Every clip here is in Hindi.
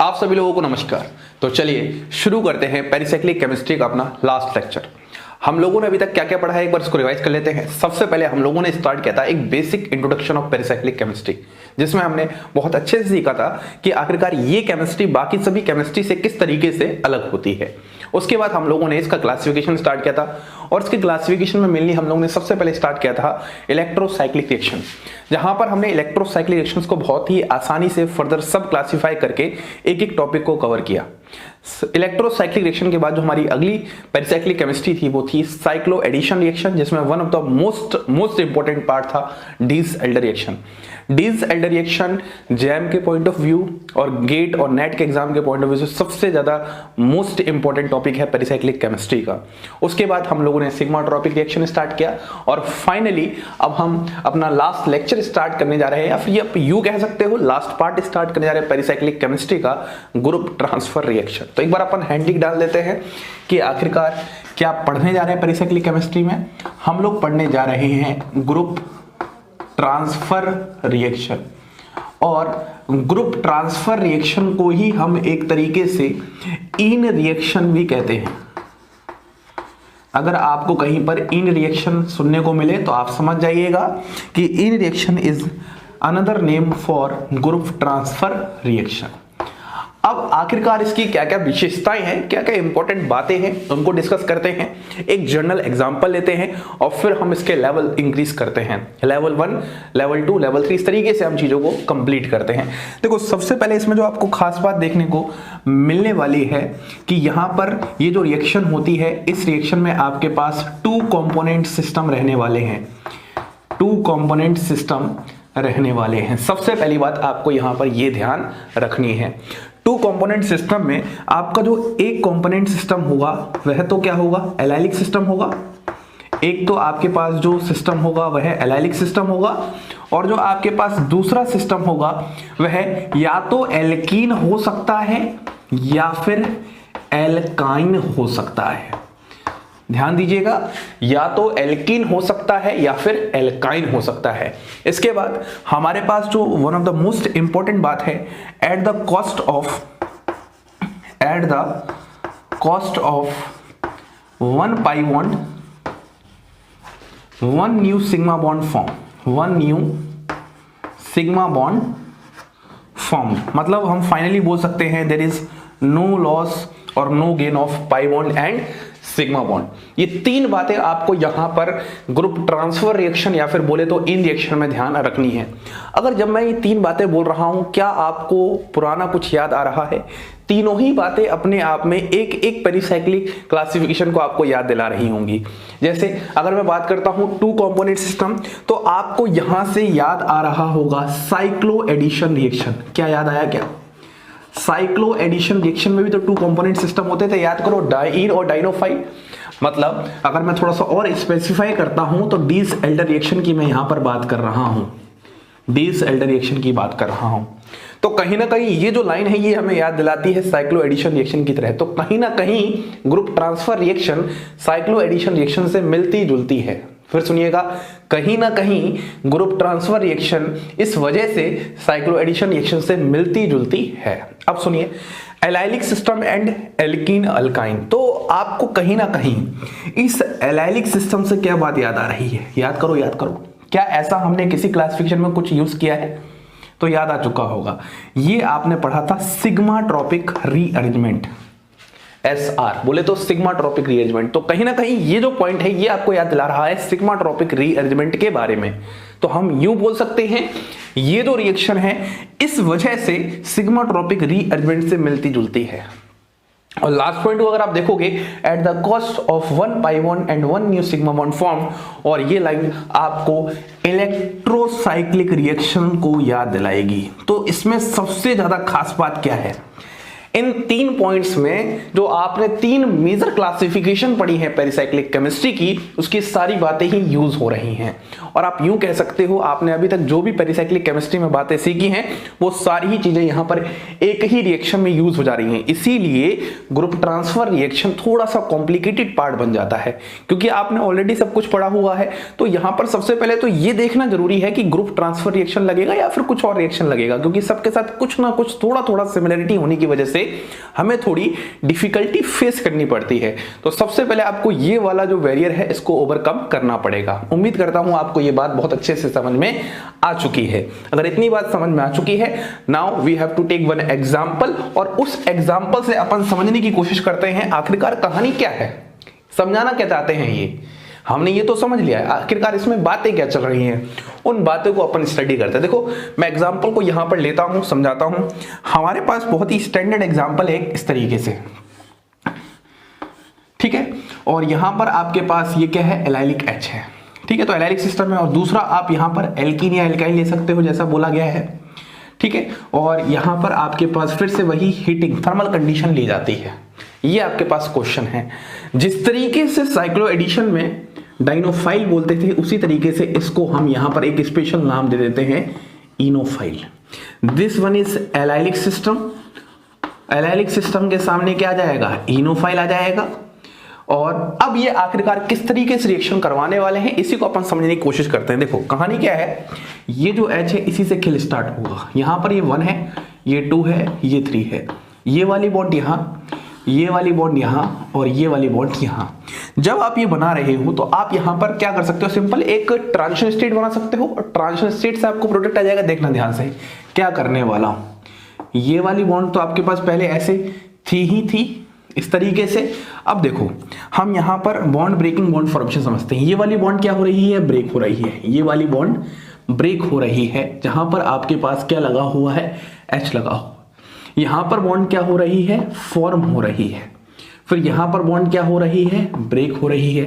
आप सभी लोगों को नमस्कार। तो चलिए शुरू करते हैं पेरिसाइक्लिक केमिस्ट्री का अपना लास्ट लेक्चर। हम लोगों ने अभी तक क्या क्या पढ़ा है एक बार इसको रिवाइज कर लेते हैं। सबसे पहले हम लोगों ने स्टार्ट किया था एक basic introduction of pericyclic chemistry, जिसमें हमने बहुत अच्छे से सीखा था कि आखिरकार ये केमिस्ट्री बाकी सभी केमिस्ट्री से किस तरीके से अलग होती है। उसके बाद हम लोगों ने इसका क्लासिफिकेशन स्टार्ट किया था और इसके क्लासिफिकेशन में मेनली हम लोगों ने सबसे पहले स्टार्ट किया था इलेक्ट्रोसाइक्लिक रिएक्शन, जहां पर हमने इलेक्ट्रोसाइक्लिक रिएक्शंस को बहुत ही आसानी से फर्दर सब क्लासिफाई करके एक एक टॉपिक को कवर किया। इलेक्ट्रोसाइक्लिक रिएक्शन के बाद जो हमारी अगली पेरिसाइक्लिक केमिस्ट्री थी वो थी साइक्लो एडिशन रिएक्शन, जिसमें one of the most important part था डीस-एल्डर रिएक्शन। डीस-एल्डर रिएक्शन जैम के पॉइंट ऑफ व्यू और गेट और नेट के एग्जाम के पॉइंट ऑफ व्यू से सबसे ज्यादा मोस्ट इंपॉर्टेंट टॉपिक है पेरिसाइक्लिक केमिस्ट्री का। उसके बाद हम लोगों ने सिग्माट्रोपिक रिएक्शन स्टार्ट किया और फाइनली अब हम अपना लास्ट लेक्चर स्टार्ट करने जा रहे हैं, या फिर यू कह सकते हो लास्ट पार्ट स्टार्ट करने जा रहे हैं पेरिसाइक्लिक केमिस्ट्री का, ग्रुप ट्रांसफर रिएक्शन। तो एक बार अपन हैंडिक डाल देते हैं कि आखिरकार क्या पढ़ने जा रहे हैं पेरिसाइक्लिक केमिस्ट्री में। हम लोग पढ़ने जा रहे हैं ग्रुप ट्रांसफर रिएक्शन, और ग्रुप ट्रांसफर रिएक्शन को ही हम एक तरीके से इन रिएक्शन भी कहते हैं। अगर आपको कहीं पर इन रिएक्शन सुनने को मिले तो आप समझ जाइएगा कि ene reaction is another name for group transfer reaction. अब आखिरकार इसकी क्या क्या विशेषताएं हैं, क्या क्या इंपॉर्टेंट बातें हैं, उनको डिस्कस करते हैं। एक जनरल एग्जांपल लेते हैं और फिर हम इसके लेवल इंक्रीज करते हैं, लेवल 1, लेवल 2, लेवल 3, इस तरीके से हम चीजों को कंप्लीट करते हैं। देखो सबसे पहले इसमें जो आपको खास बात देखने को मिलने वाली है कि यहां पर ये जो रिएक्शन होती है, इस रिएक्शन में आपके पास 2 कंपोनेंट सिस्टम रहने वाले हैं। 2 कंपोनेंट सिस्टम रहने वाले हैं। सबसे पहली बात आपको यहां पर यह ध्यान रखनी है, 2 कंपोनेंट सिस्टम में आपका जो एक कंपोनेंट सिस्टम होगा वह तो क्या होगा, एलाइलिक सिस्टम होगा। एक तो आपके पास जो सिस्टम होगा वह एलाइलिक सिस्टम होगा, और जो आपके पास दूसरा सिस्टम होगा वह या तो एल्कीन हो सकता है या फिर एल्काइन हो सकता है। ध्यान दीजिएगा, या तो एल्कीन हो सकता है या फिर एल्काइन हो सकता है। इसके बाद हमारे पास जो one of the most important बात है, at the cost of 1 pi bond 1 new sigma bond form, 1 new sigma bond form. मतलब हम फाइनली बोल सकते हैं देयर इज नो लॉस और no gain of pi bond and sigma bond. ये 3 बातें आपको यहां पर ग्रुप ट्रांसफर रिएक्शन या फिर बोले तो इन रिएक्शन में ध्यान रखनी है। अगर जब मैं ये 3 बातें बोल रहा हूं, क्या आपको पुराना कुछ याद आ रहा है? तीनों ही बातें अपने आप में एक एक पेरिसाइक्लिक क्लासिफिकेशन को आपको याद दिला रही होंगी। जैसे अगर मैं बात करता हूं 2 कंपोनेंट सिस्टम, तो आपको यहां से याद आ रहा होगा साइक्लो एडिशन रिएक्शन। क्या याद आया? क्या साइक्लो एडिशन रिएक्शन में भी तो 2 कंपोनेंट सिस्टम होते थे, याद करो, डाइन और डाइनोफाइल। मतलब अगर मैं थोड़ा सा और स्पेसिफाई करता हूं तो डीस-एल्डर रिएक्शन की मैं यहां पर बात कर रहा हूं, डीस-एल्डर रिएक्शन की बात कर रहा हूं। तो कहीं ना कहीं ये जो लाइन है ये हमें याद दिलाती है साइक्लो एडिशन रिएक्शन की तरह। तो कहीं ना कहीं group transfer reaction cycloaddition reaction से मिलती जुलती है। फिर सुनिएगा, कहीं ना कहीं ग्रुप ट्रांसफर रिएक्शन इस वजह से साइक्लो एडिशन रिएक्शन से मिलती जुलती है। अब सुनिए, allylic system and alkene alkyne. तो आपको कहीं ना कहीं इस एलाइलिक सिस्टम से क्या बात याद आ रही है? याद करो, याद करो। क्या ऐसा हमने किसी क्लासिफिकेशन में कुछ यूज किया है? तो याद आ चुका होगा, ये आपने पढ़ा था सिग्माट्रोपिक रीअरेंजमेंट, SR बोले तो सिग्माट्रोपिक रीअरेंजमेंट। तो कहीं ना कहीं ये जो पॉइंट है ये आपको याद दिला रहा है सिग्माट्रोपिक रीअरेंजमेंट के बारे में। तो हम यूं बोल सकते हैं ये जो रिएक्शन है इस वजह से सिग्माट्रोपिक रीअरेंजमेंट से मिलती जुलती है। और लास्ट पॉइंट को अगर आप देखोगे, eight the cost of 1 pi bond and 1 new sigma bond form, और ये लाइन आपको इलेक्ट्रोसाइक्लिक रिएक्शन को याद दिलाएगी। तो इसमें सबसे ज्यादा खास बात क्या है? इन 3 पॉइंट्स में जो आपने 3 मेजर क्लासिफिकेशन पढ़ी है पेरिसाइक्लिक केमिस्ट्री की, उसकी सारी बातें ही यूज हो रही हैं। और आप यूं कह सकते हो आपने अभी तक जो भी पेरिसाइक्लिक केमिस्ट्री में बातें सीखी हैं वो सारी ही चीजें यहां पर एक ही रिएक्शन में यूज हो जा रही हैं। इसीलिए ग्रुप ट्रांसफर रिएक्शन थोड़ा सा कॉम्प्लिकेटेड पार्ट बन जाता है, क्योंकि आपने ऑलरेडी सब कुछ पढ़ा हुआ है। तो यहां पर सबसे पहले तो ये देखना जरूरी है कि ग्रुप ट्रांसफर रिएक्शन लगेगा या फिर कुछ और रिएक्शन लगेगा, क्योंकि सबके साथ कुछ ना कुछ थोड़ा थोड़ा सिमिलरिटी होने की वजह से हमें थोड़ी डिफिकल्टी फेस करनी पड़ती है। तो सबसे पहले आपको ये वाला जो बैरियर है इसको ओवरकम करना पड़ेगा। उम्मीद करता हूं आपको ये बात बहुत अच्छे से समझ में आ चुकी है। अगर इतनी बात समझ में आ चुकी है, now we have to take one example, और उस एग्जांपल से अपन समझने की कोशिश करते हैं आखिरकार कहानी क्या है, समझाना क्या चाहते हैं। ये हमने ये तो समझ लिया है, आखिरकार इसमें बातें क्या चल रही हैं, उन बातों को अपन स्टडी करते हैं। देखो मैं एग्जांपल को यहां पर लेता हूं, समझाता हूं। हमारे पास बहुत ही स्टैंडर्ड एग्जांपल है इस तरीके से, ठीक है। और यहां पर आपके पास ये क्या है, एलाइलिक एच है, ठीक है। तो एलाइलिक सिस्टम है, और दूसरा आप यहां पर एल्कीन या एल्काइन ले सकते हो जैसा बोला गया है, ठीक है। और यहां पर आपके पास फिर से वही हीटिंग थर्मल कंडीशन ली जाती है। ये आपके पास क्वेश्चन है। जिस तरीके से साइक्लो एडिशन में डाइनोफाइल बोलते थे, उसी तरीके से इसको हम यहां पर एक स्पेशल नाम दे देते हैं, enophile. This one is allylic system. Allylic system के सामने क्या आ जाएगा, इनोफाइल आ जाएगा। और अब ये आखिरकार किस तरीके से रिएक्शन करवाने वाले हैं, इसी को अपन समझने की कोशिश करते हैं। देखो कहानी क्या है, ये जो H है इसी से खिल स्टार्ट होगा। यहां पर ये 1 है, ये 2 है, ये 3 है। ये वाली बॉन्ड यहां, ये वाली बॉन्ड यहां, और ये वाली बॉन्ड यहां। जब आप ये बना रहे हो तो आप यहां पर क्या कर सकते हो, सिंपल एक ट्रांजिशन स्टेट बना सकते हो, और ट्रांजिशन स्टेट से आपको प्रोडक्ट आ जाएगा। देखना ध्यान से क्या करने वाला हूं। ये वाली बॉन्ड तो आपके पास पहले ऐसे थी ही थी, इस तरीके से। अब देखो हम यहां पर बॉन्ड ब्रेकिंग बॉन्ड फॉर्मेशन समझते हैं। ये वाली बॉन्ड क्या हो रही है, ब्रेक हो रही है। ये वाली बॉन्ड ब्रेक हो रही है, जहां पर आपके पास क्या लगा हुआ है, H लगा हुआ। यहां पर बॉन्ड क्या हो रही है, फॉर्म हो रही है। फिर यहां पर बॉन्ड क्या हो रही है, ब्रेक हो रही है।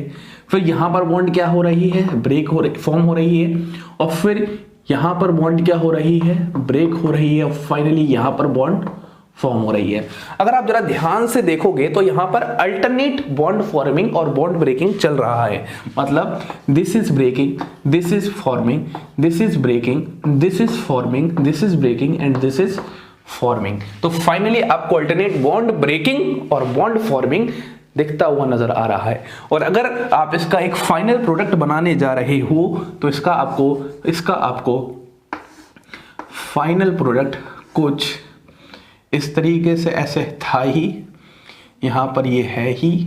फिर यहां पर बॉन्ड क्या हो रही है, ब्रेक हो रही, फॉर्म हो रही है। और फिर यहां पर बॉन्ड क्या हो रही है, ब्रेक हो रही है। और फाइनली यहां पर बॉन्ड फॉर्म हो रही है। अगर आप जरा ध्यान से देखोगे तो यहां पर अल्टरनेट बॉन्ड फॉर्मिंग और बॉन्ड ब्रेकिंग चल रहा है। मतलब this is breaking, this is forming, this is breaking, this is forming, this is breaking and this is forming. तो फाइनली आपको अल्टरनेट बॉन्ड ब्रेकिंग और बॉन्ड फॉर्मिंग दिखता हुआ नजर आ रहा है। और अगर आप इसका एक फाइनल प्रोडक्ट बनाने जा रहे हो तो इसका आपको फाइनल प्रोडक्ट कुछ इस तरीके से ऐसे था ही, यहां पर ये है ही।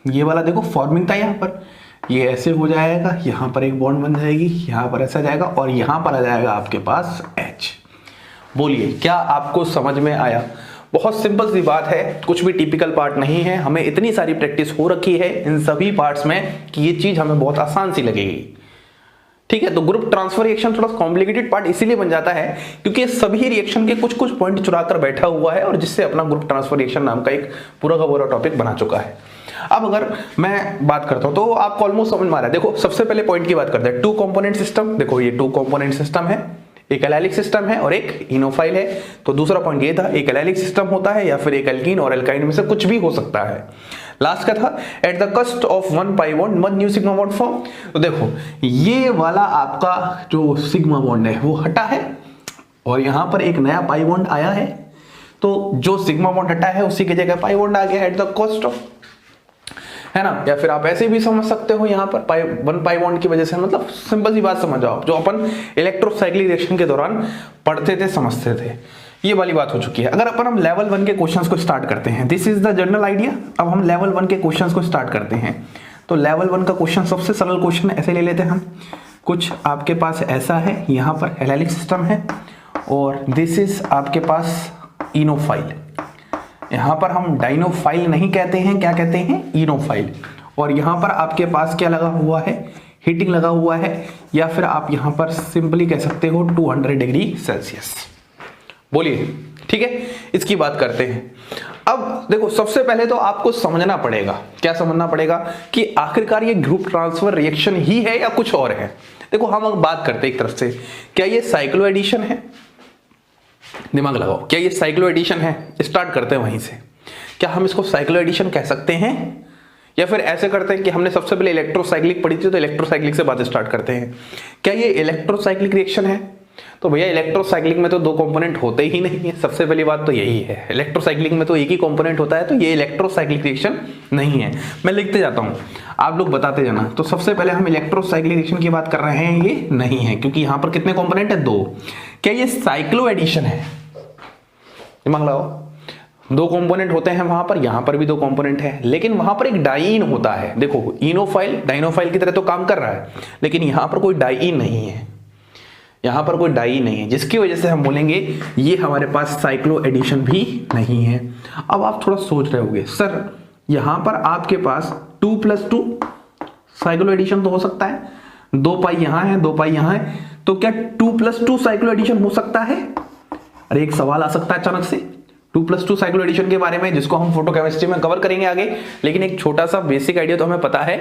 ये वाला देखो फॉर्मिंग था, यहां पर ये ऐसे हो जाएगा, यहां पर एक बॉन्ड बन जाएगी, यहां पर ऐसा जाएगा, और यहां पर आ जाएगा आपके पास H। बोलिए क्या आपको समझ में आया? बहुत सिंपल सी बात है, कुछ भी टिपिकल पार्ट नहीं है। हमें इतनी सारी प्रैक्टिस हो रखी है इन सभी पार्ट्स में कि ये चीज हमें बहुत आसान सी लगेगी, ठीक है। तो ग्रुप ट्रांसफर रिएक्शन थोड़ा कॉम्प्लिकेटेड पार्ट इसीलिए बन जाता है क्योंकि सभी रिएक्शन के कुछ कुछ पॉइंट चुराकर बैठा हुआ है, और जिससे अपना ग्रुप ट्रांसफर रिएक्शन नाम का एक पूरा का पूरा टॉपिक बना चुका है। अब अगर मैं बात करता हूं तो आपको ऑलमोस्ट समझ में आ रहा है। देखो सबसे पहले पॉइंट की बात करते हैं, 2 कंपोनेंट सिस्टम। देखो ये 2 कंपोनेंट सिस्टम है, एक एलाइलिक सिस्टम है और एक इनोफाइल है। तो दूसरा पॉइंट ये था, एक एलाइलिक सिस्टम होता है या फिर एक एल्कीन और एल्काइन में से कुछ भी हो सकता है। लास्ट का था एट द कस्ट of 1 pi bond 1 new sigma bond form. तो देखो ये वाला आपका जो सिग्मा बॉन्ड है वो हटा है और यहां पर एक नया पाई बॉन्ड आया है। तो जो सिग्मा बॉन्ड हटा है उसी की जगह पाई बॉन्ड आ गया एट द कॉस्ट ऑफ, है ना। या फिर आप ऐसे भी समझ सकते हो, यहां पर 1 पाई बॉन्ड की वजह से, मतलब सिंपल सी बात समझ जाओ, जो अपन इलेक्ट्रोसाइक्लिक रिएक्शन के दौरान पढ़ते थे, समझते थे। ये वाली बात हो चुकी है। अगर अपन हम लेवल 1 के क्वेश्चंस को स्टार्ट करते हैं, this is the general idea. अब हम लेवल 1 के क्वेश्चंस को स्टार्ट करते हैं। तो लेवल 1 का क्वेश्चन सबसे सरल क्वेश्चन ऐसे ले लेते हैं हम। कुछ आपके पास ऐसा है, यहां पर एलाइलिक सिस्टम है और दिस इज आपके पास इनोफाइल। यहां पर हम डाइनोफाइल नहीं कहते हैं, क्या कहते हैं, इनोफाइल। और यहां पर आपके पास क्या लगा हुआ है, हीटिंग लगा हुआ है, या फिर आप यहां पर सिंपली कह सकते हो 200 डिग्री सेल्सियस। बोलिए, ठीक है। इसकी बात करते हैं। अब देखो सबसे पहले तो आपको समझना पड़ेगा, क्या समझना पड़ेगा कि आखिरकार ये ग्रुप ट्रांसफर रिएक्शन ही है या कुछ और है। देखो हम अब बात करते हैं एक तरफ से, क्या ये साइक्लो एडिशन है, दिमाग लगाओ, क्या ये साइक्लो एडिशन है? स्टार्ट करते हैं वहीं से। क्या हम इसको साइक्लो एडिशन कह सकते हैं, या फिर ऐसे करते हैं कि हमने सबसे पहले इलेक्ट्रोसाइक्लिक पढ़ी थी तो इलेक्ट्रोसाइक्लिक से बात स्टार्ट करते हैं। क्या ये इलेक्ट्रोसाइक्लिक रिएक्शन है? तो भैया इलेक्ट्रोसाइक्लिक में तो दो कंपोनेंट होते ही नहीं है, सबसे पहली बात तो यही है। इलेक्ट्रोसाइक्लिक में तो एक ही कंपोनेंट होता है, तो ये इलेक्ट्रोसाइक्लिक रिएक्शन नहीं है। मैं लिखते जाता हूं, आप लोग बताते जाना। तो सबसे पहले हम इलेक्ट्रोसाइक्लिक रिएक्शन की बात कर रहे हैं, ये नहीं है, क्योंकि यहां पर कितने कंपोनेंट है? दो। क्या ये साइक्लो एडिशन है? दिमाग लगाओ, दो कंपोनेंट होते हैं वहां पर, यहां पर भी दो कंपोनेंट है, लेकिन वहां पर एक डाइईन होता है। देखो इनोफाइल डाइनोफाइल की तरह तो काम कर रहा है, लेकिन यहां पर कोई डाइईन नहीं है, यहां पर कोई डाई नहीं है, जिसकी वजह से हम बोलेंगे ये हमारे पास साइक्लो एडिशन भी नहीं है। अब आप थोड़ा सोच रहे होंगे, सर यहां पर आपके पास 2+2 साइक्लो एडिशन तो हो सकता है, 2 पाई यहां है 2 पाई यहां है, तो क्या 2+2 साइक्लो एडिशन हो सकता है? अरे एक सवाल आ सकता है अचानक से 2+2 साइक्लो एडिशन के बारे में, जिसको हम फोटोकेमिस्ट्री में कवर करेंगे आगे। लेकिन एक छोटा सा बेसिक आइडिया तो हमें पता है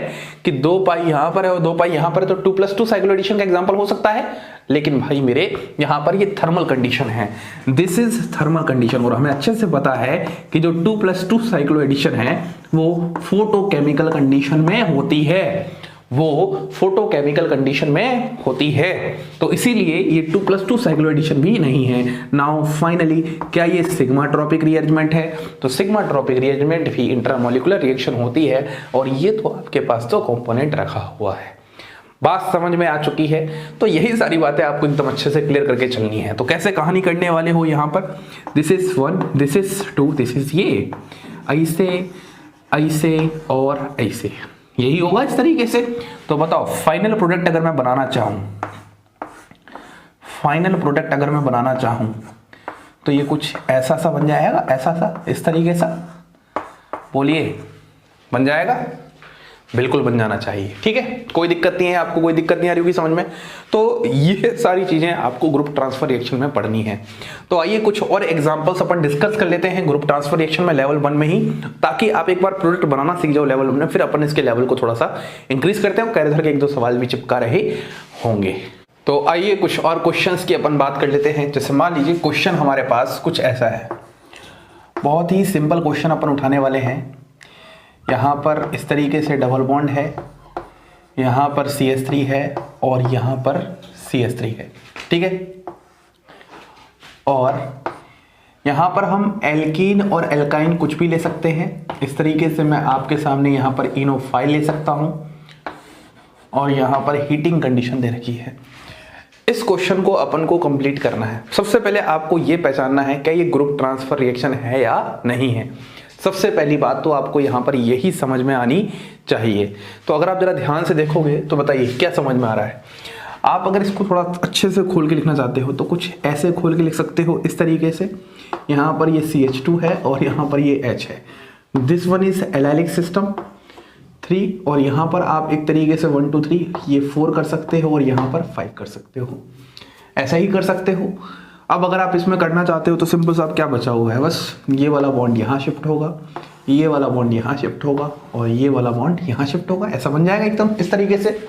कि 2 पाई यहां पर है और 2 पाई यहां पर है, तो 2+2 साइक्लो एडिशन का एग्जांपल हो सकता है। लेकिन भाई मेरे यहां पर ये थर्मल कंडीशन है, दिस इज थर्मल कंडीशन, और हमें अच्छे से पता है कि जो 2+2 साइक्लो एडिशन है वो फोटोकेमिकल कंडीशन में होती है, वो फोटोकेमिकल कंडीशन में होती है, तो इसीलिए ये 2+2 साइक्लो एडिशन भी नहीं है। नाउ फाइनली क्या ये सिग्मा ट्रॉपिक रीअरेंजमेंट है? तो सिग्मा ट्रॉपिक रीअरेंजमेंट भी इंट्रामोलिकुलर रिएक्शन होती है, और ये तो आपके पास तो कंपोनेंट रखा हुआ है। बात समझ में आ चुकी है? तो यही सारी बातें आपको एकदम अच्छे से क्लियर करके चलनी है। तो कैसे कहानी करने वाले हो यहाँ पर, this is 1, this is 2, this is ये, ऐसे ऐसे और ऐसे, यही होगा इस तरीके से। तो बताओ फाइनल प्रोडक्ट अगर मैं बनाना चाहूं, फाइनल प्रोडक्ट अगर मैं बनाना चाहूं तो ये कुछ ऐसा सा बन जाएगा, ऐसा सा, इस तरीके सा, बोलिए बन जाएगा? बिल्कुल बन जाना चाहिए, ठीक है, कोई दिक्कत नहीं है, आपको कोई दिक्कत नहीं आ रही होगी समझ में। तो ये सारी चीजें आपको ग्रुप ट्रांसफर रिएक्शन में पढ़नी है। तो आइए कुछ और एग्जांपल्स अपन डिस्कस कर लेते हैं ग्रुप ट्रांसफर रिएक्शन में लेवल 1 में ही, ताकि आप एक बार प्रोडक्ट बनाना सीख जाओ लेवल 1 में, फिर अपन इसके लेवल को थोड़ा सा इंक्रीज करते हैं। कैरेधर के 1-2 सवाल भी चिपका रहे होंगे। तो आइए कुछ और क्वेश्चंस की अपन बात कर लेते हैं। जैसे मान लीजिए क्वेश्चन हमारे पास कुछ ऐसा है, बहुत ही सिंपल क्वेश्चन अपन उठाने वाले हैं। यहाँ पर इस तरीके से डबल बॉन्ड है, यहाँ पर CH3 है और यहाँ पर CH3 है, ठीक है। और यहाँ पर हम एल्कीन और एल्काइन कुछ भी ले सकते हैं। इस तरीके से मैं आपके सामने यहाँ पर इनोफाइल ले सकता हूँ, और यहाँ पर हीटिंग कंडीशन दे रखी है। इस क्वेश्चन को अपन को कंप्लीट करना है। सबसे पहले आपको ये पहचानना है क्या ये ग्रुप ट्रांसफर रिएक्शन है या नहीं है। सबसे पहली बात तो आपको यहाँ पर यही समझ में आनी चाहिए। तो अगर आप जरा ध्यान से देखोगे तो बताइए क्या समझ में आ रहा है। आप अगर इसको थोड़ा अच्छे से खोल के लिखना चाहते हो तो कुछ ऐसे खोल के लिख सकते हो, इस तरीके से। यहाँ पर ये CH2 है और यहाँ पर ये H है। This one is allylic system 3, और यहाँ पर आप एक तरीके से 1 2 3 ये 4 कर सकते हो और यहाँ पर 5 कर सकते हो, ऐसा ही कर सकते हो। अब अगर आप इसमें करना चाहते हो तो सिंपल सा क्या बचा हुआ है, बस ये वाला बॉन्ड यहाँ शिफ्ट होगा, ये वाला बॉन्ड यहाँ शिफ्ट होगा और ये वाला बॉन्ड यहाँ शिफ्ट होगा, ऐसा बन जाएगा एकदम इस तरीके से।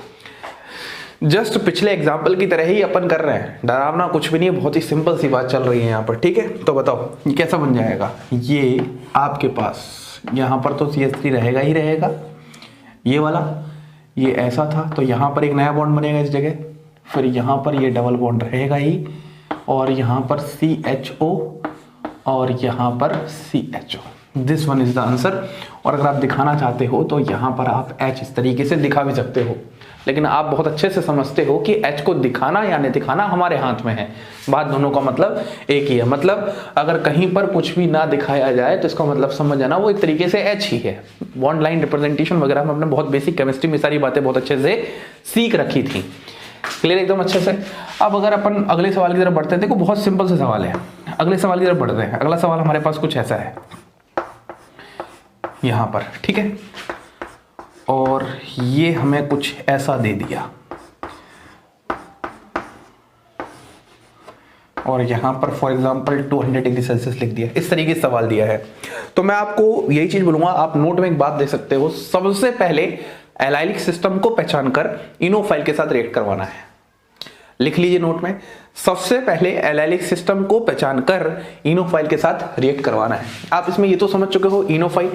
जस्ट पिछले एग्जाम्पल की तरह ही अपन कर रहे हैं, डरावना कुछ भी नहीं है, बहुत ही सिंपल सी बात चल रही है यहाँ पर, ठीक है। तो बताओ ये कैसा बन जाएगा। ये आपके पास यहाँ पर तो CH3 रहेगा ही रहेगा, ये वाला ये ऐसा था तो यहाँ पर एक नया बॉन्ड बनेगा इस जगह, फिर यहाँ पर ये डबल बॉन्ड रहेगा ही, और यहाँ पर CHO और यहाँ पर CHO। This one is the answer. और अगर आप दिखाना चाहते हो तो यहाँ पर आप H इस तरीके से दिखा भी सकते हो, लेकिन आप बहुत अच्छे से समझते हो कि H को दिखाना या नहीं दिखाना हमारे हाथ में है। बात दोनों का मतलब एक ही है। मतलब अगर कहीं पर कुछ भी ना दिखाया जाए तो इसका मतलब समझ जाना वो एक तरीके से H ही है। बॉन्ड लाइन रिप्रेजेंटेशन वगैरह में हमने बहुत बेसिक केमिस्ट्री में सारी बातें बहुत अच्छे से सीख रखी थी, क्लियर एकदम अच्छे से। अब अगर अपन अगले सवाल की तरफ बढ़ते हैं, देखो बहुत सिंपल सा सवाल है, अगले सवाल की तरफ बढ़ते हैं। अगला सवाल हमारे पास कुछ ऐसा है यहाँ पर, ठीक है, और ये हमें कुछ ऐसा दे दिया, और यहाँ पर फॉर एग्जांपल 200 डिग्री सेल्सियस लिख दिया, इस तरीके से सवाल दिया है। तो मैं आपको यही चीज बोलूंगा, आप नोट में एक बात दे सकते हो, सबसे पहले एलाइलिक सिस्टम को पहचान कर इनोफाइल के साथ रिएक्ट करवाना है। लिख लीजिए नोट में, सबसे पहले एलाइलिक सिस्टम को पहचान कर इनोफाइल के साथ रिएक्ट करवाना है। आप इसमें ये तो समझ चुके हो इनोफाइल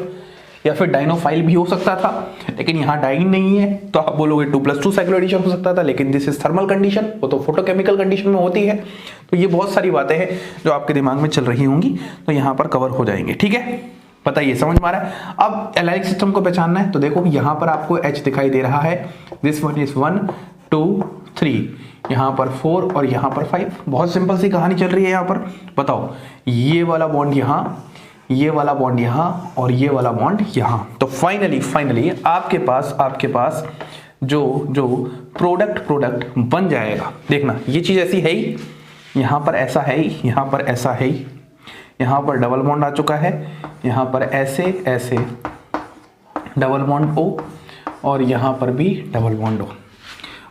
या फिर डाइनोफाइल भी हो सकता था, लेकिन यहाँ डाइन नहीं है तो आप बोलोगे 2+2 साइक्लोएडिशन हो सकता था, लेकिन दिस इज थर्मल कंडीशन, वो तो फोटोकेमिकल कंडीशन में होती है। तो ये बहुत सारी बातें हैं जो आपके दिमाग में चल रही होंगी, तो यहाँ पर कवर हो जाएंगे। ठीक है, बताइए समझ में आ रहा है। अब एलाइलिक सिस्टम को पहचानना है, तो देखो यहाँ पर आपको H दिखाई दे रहा है, दिस वन इज 1 2 3, यहाँ पर 4 और यहाँ पर 5। बहुत सिंपल सी कहानी चल रही है यहाँ पर। बताओ, ये वाला बॉन्ड यहाँ, ये वाला बॉन्ड यहाँ और ये वाला बॉन्ड यहाँ। तो फाइनली आपके पास जो प्रोडक्ट बन जाएगा, देखना ये चीज ऐसी है ही, यहाँ पर ऐसा है ही, यहाँ पर ऐसा है ही, यहाँ पर डबल बॉन्ड आ चुका है, यहाँ पर ऐसे डबल बॉन्ड O और यहाँ पर भी डबल बॉन्ड O।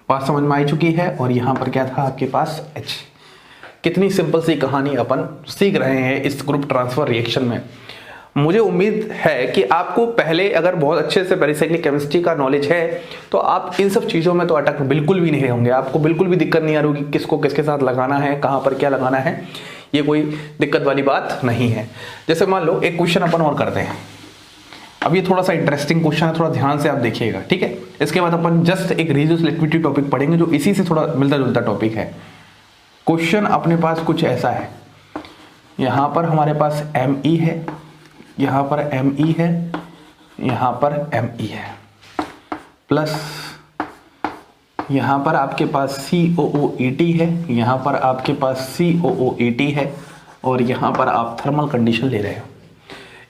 बात समझ में आ चुकी है। और यहाँ पर क्या था आपके पास H। कितनी सिंपल सी कहानी अपन सीख रहे हैं इस ग्रुप ट्रांसफर रिएक्शन में। मुझे उम्मीद है कि आपको पहले अगर बहुत अच्छे से पेरिसाइक्लिक केमिस्ट्री का नॉलेज है तो आप इन सब चीज़ों में तो अटक बिल्कुल भी नहीं होंगे, आपको बिल्कुल भी दिक्कत नहीं आ रही कि किसको किसके साथ लगाना है, कहाँ पर क्या लगाना है, ये कोई दिक्कत वाली बात नहीं है। जैसे मान लो एक क्वेश्चन अपन और करते हैं। अब ये थोड़ा सा इंटरेस्टिंग क्वेश्चन है, थोड़ा ध्यान से आप देखिएगा। ठीक है, इसके बाद अपन जस्ट एक रेडियस लिक्विडिटी टॉपिक पढ़ेंगे जो इसी से थोड़ा मिलता जुलता टॉपिक है। क्वेश्चन अपने पास कुछ ऐसा है, यहाँ पर हमारे पास Me है, यहाँ पर Me है, यहाँ पर Me है, प्लस यहाँ पर आपके पास COOET है, यहाँ पर आपके पास COOET है और यहाँ पर आप थर्मल कंडीशन ले रहे हो।